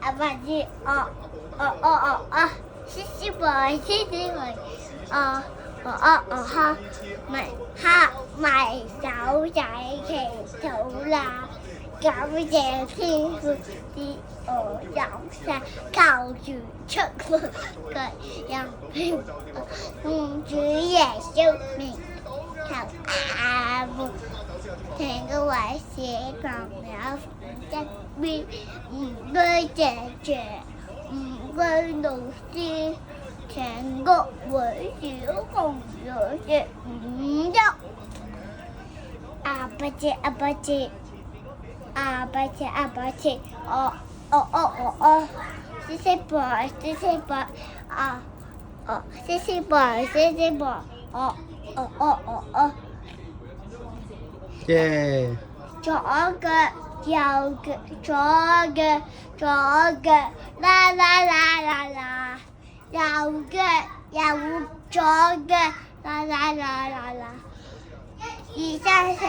阿爸知，我，師傅，哈，埋手仔祈禱啦，感謝天父知我有聲，靠住出佢人平安，主耶穌名求阿門。聽各位小朋友一邊唔該謝，唔該老師。請各位小朋友食午餐。阿爸知，師傅，耶！左腳右腳，左腳啦啦啦啦啦，右左腳啦啦啦啦啦，二三四，